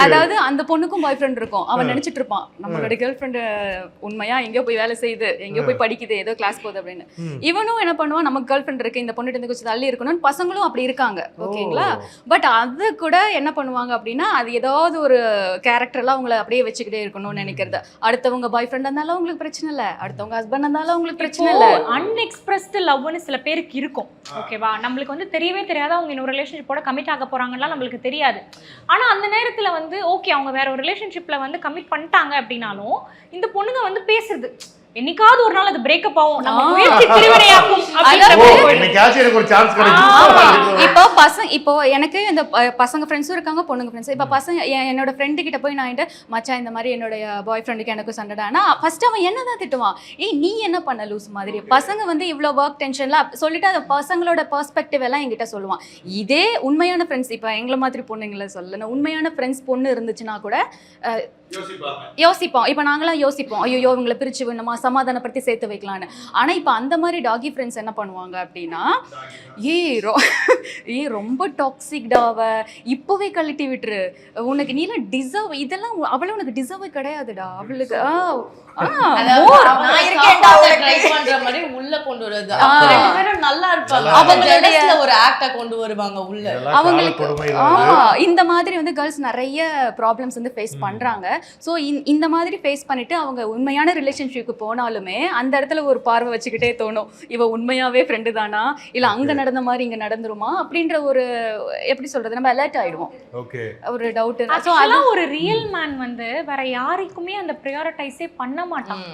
அதாவது அந்த பொண்ணுக்கும் பாய் ஃப்ரெண்ட் இருக்கும். அவன் நினைச்சிட்டு இருப்பான் நம்மளோட கேர்ள் ஃப்ரெண்ட் உண்மையா எங்கேயோ போய் வேலை செய்யுது, எங்கேயோ போய் படிக்குது, ஏதோ கிளாஸ் போகுது அப்படின்னு. இவனும் என்ன பண்ணுவான், நமக்கு கேர்ள் ஃப்ரெண்ட் இருக்கு, இந்த பொண்ணு இருந்து கொஞ்சம் தள்ளி இருக்கணும்னு பசங்களும் அப்படி இருக்காங்க. ஓகேங்களா? பட் அது கூட என்ன பண்ணுவாங்க அப்படின்னா, அது ஏதாவது ஒரு கேரக்டர்லாம் அவங்கள அப்படியே வச்சுக்கிட்டே இருக்கணும்னு நினைக்கிறது. அடுத்தவங்க பாய் ஃப்ரெண்ட் இருந்தாலும் அவங்களுக்கு பிரச்சனை இல்லை, அடுத்தவங்க ஹஸ்பண்ட் இருந்தாலும் அவங்களுக்கு பிரச்சனை இல்லை. அன்எக்ஸ்பிரஸ்டு லவ்னு சில பேருக்கு இருக்கும். ஓகேவா? நம்மளுக்கு வந்து தெரியவே தெரியாது அவங்க இன்னொரு ரிலேஷன்ஷிப்போட கமிட் ஆக போறாங்கன்னா நம்மளுக்கு தெரியாது. ஆனா அந்த நேரத்துல வந்து ஓகே அவங்க வேற ஒரு ரிலேஷன்ஷிப்ல வந்து கமிட் பண்ணிட்டாங்க அப்படின்னாலும் இந்த பொண்ணுங்க வந்து பேசுறது என்னைக்காவது ஒரு நாள் அது பிரேக்கப் ஆகும், நம்ம முயற்சி திருவினையாகும். இப்போ எனக்கு இந்த பசங்க ஃப்ரெண்ட்ஸும் இருக்காங்க, பொண்ணுங்க ஃப்ரெண்ட்ஸ். இப்போ பசங்க என்னோட ஃப்ரெண்டு கிட்ட போய் நான் மச்சான் இந்த மாதிரி என்னோட பாய் ஃப்ரெண்டுக்கு எனக்கும் சண்டைடானா ஃபர்ஸ்ட் அவன் என்னதான் திட்டுவான், ஏய் நீ என்ன பண்ண லூஸ் மாதிரி. பசங்க வந்து இவ்வளோ ஒர்க் டென்ஷன்ல சொல்லிட்டு அந்த பசங்களோட பெர்ஸ்பெக்டிவ் எல்லாம் என்கிட்ட சொல்லுவான். இதே உண்மையான ஃப்ரெண்ட்ஸ், இப்போ எங்களை மாதிரி பொண்ணுங்களை சொல்லணும், உண்மையான ஃப்ரெண்ட்ஸ் பொண்ணு இருந்துச்சுன்னா கூட யோசிப்போம். இப்போ நாங்களாம் யோசிப்போம், ஐயோ இவங்களை பிரிச்சு வேணுமா, சமாதானப்படுத்தி சேர்த்து வைக்கலான்னு. ஆனால் இப்போ அந்த மாதிரி டாகி ஃப்ரெண்ட்ஸ் என்ன பண்ணுவாங்க அப்படின்னா, ரொம்ப டாக்ஸிக்டாவ இப்போவே கழட்டி விட்டுரு, உனக்கு நீலாம் டிசர்வ், இதெல்லாம் அவளை உனக்கு டிசர்வே கிடையாதுடா, அவளுக்கு இந்த மாதிரி வந்து கேர்ள்ஸ் நிறைய ப்ராப்ளம்ஸ் வந்து ஃபேஸ் பண்றாங்க. ஸோ இந்த மாதிரி ஃபேஸ் பண்ணிட்டு அவங்க உண்மையான ரிலேஷன்ஷிப்க்கு போனாலுமே அந்த இடத்துல ஒரு பார்வை வச்சுக்கிட்டே தோணும், இவ உண்மையாவே ஃப்ரெண்டு தானா, இல்ல அங்க நடந்த மாதிரி இங்க நடந்துருமா அப்படின்ற ஒரு எப்படி சொல்றது, நம்ம அலர்ட் ஆயிடுவோம். ஒரு டவுட். ஸோ அதெல்லாம் ஒரு ரியல் மேன் வந்து வேற யாருக்குமே அந்த ப்ரையாரிட்டைஸே பண்ண மாட்டான்.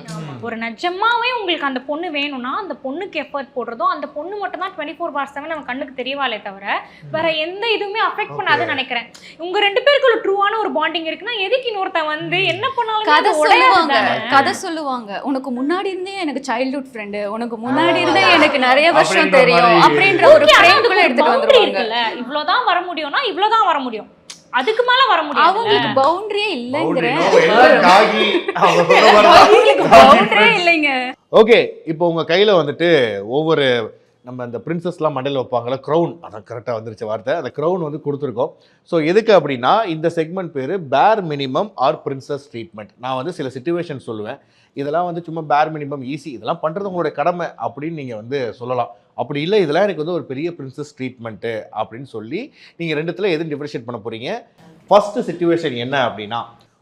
ஒரு நிஜமாவே உங்களுக்கு அந்த பொண்ணு வேணும்னா அந்த பொண்ணுக்கு எஃபர்ட் போடுறதும் அந்த பொண்ணு மட்டும் தான் 24/7 நம்ம கண்ணுக்கு தெரியவாளே தவிர வேற எந்த இதுவுமே அஃபெக்ட் பண்ணாதுன்னு நினைக்கிறேன். உங்க ரெண்டு பேருக்குள்ள ட்ரூவான ஒரு பாண்டிங் இருக்குன்னா எதுக்கு இன்னொருத்தன் வந்து என்ன பண்ணாலும் கதை சொல்லுவாங்க, உனக்கு முன்னாடி இருந்தே எனக்கு சைல்ட்ஹுட் ஃப்ரெண்டு, உனக்கு முன்னாடி இருந்தே எனக்கு நிறைய வருஷம் தெரியும் அப்படின்ற ஒரு ஃப்ரேம்குள்ள எடுத்துட்டு வந்துருவாங்க. இவ்வளவுதான் வர முடியும்னா இவ்வளவுதான் வர முடியும், அதுக்கு மேல வர முடியாது. அவங்களுக்கு பவுண்டரியே இல்லைங்கறேன். ஓகே, இப்போ உங்க கையில வந்துட்டு ஒவ்வொரு நம்ம அந்த பிரின்சஸ்லாம் மண்டையில் வைப்பாங்களா, க்ரௌன், அதான் கரெக்டாக வந்துருச்சு வார்த்தை, அந்த க்ரௌன் வந்து கொடுத்துருக்கோம். ஸோ எதுக்கு அப்படின்னா இந்த செக்மெண்ட் பேர் பேர் மினிமம் ஆர் பிரின்சஸ் ட்ரீட்மெண்ட். நான் வந்து சில சிச்சுவேஷன் சொல்லுவேன், இதெல்லாம் வந்து சும்மா பேர் மினிமம் ஈஸி, இதெல்லாம் பண்ணுறது உங்களுடைய கடமை அப்படின்னு நீங்கள் வந்து சொல்லலாம். அப்படி இல்லை இதெல்லாம் எனக்கு வந்து ஒரு பெரிய பிரின்சஸ் ட்ரீட்மெண்ட்டு அப்படின்னு சொல்லி நீங்கள் ரெண்டுத்தில் எதுவும் டிஃபரன்ஷியேட் பண்ண போகிறீங்க. ஃபஸ்ட்டு சிச்சுவேஷன் என்ன அப்படின்னா,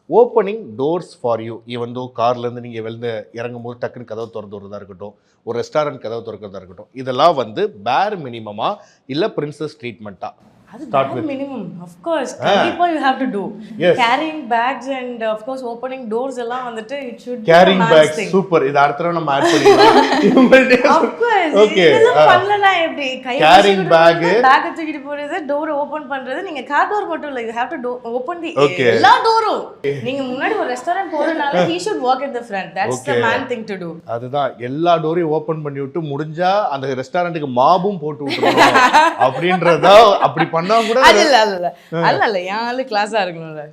opening doors for you. Even though கார்லேருந்து நீங்கள் வெளில இறங்கும் போது டக்குன்னு கதவு திறந்து விடுறதா இருக்கட்டும், ஒரு ரெஸ்டாரண்ட் கதவு திறக்கிறதா இருக்கட்டும், இதெல்லாம் வந்து பேர் மினிமமா இல்லை பிரின்சஸ் ட்ரீட்மெண்ட்டா? அது bare minimum, of course. கண்டிப்பா you have to do. Yes. Carrying bags and of course opening doors எல்லாம் வந்துட்டு it should be carrying bags super. இது அடுத்த தடவை நம்ம ஆட் பண்ணிடலாம். of course. ஓகே, இதெல்லாம் பண்ணலனா எப்படி கை carrying bag தூக்கிட்டு போறது, டோர் ஓபன் பண்றது, நீங்க கார் டோர் மட்டும் இல்ல, you have to open the எல்லா டோரும். நீங்க முன்னாடி ஒரு ரெஸ்டாரன்ட் போறனால he should walk at the front. That's the man thing to do. அதுதான், எல்லா டோரையும் ஓபன் பண்ணி விட்டு முடிஞ்சா அந்த ரெஸ்டாரன்ட்டுக்கு மாபும் போட்டு விட்டுறணும் அப்படின்றதா. அப்படி பண்ணா கூட அல்ல அல்ல அல்ல அல்ல, யாரு கிளாஸா இருக்கணும்ல.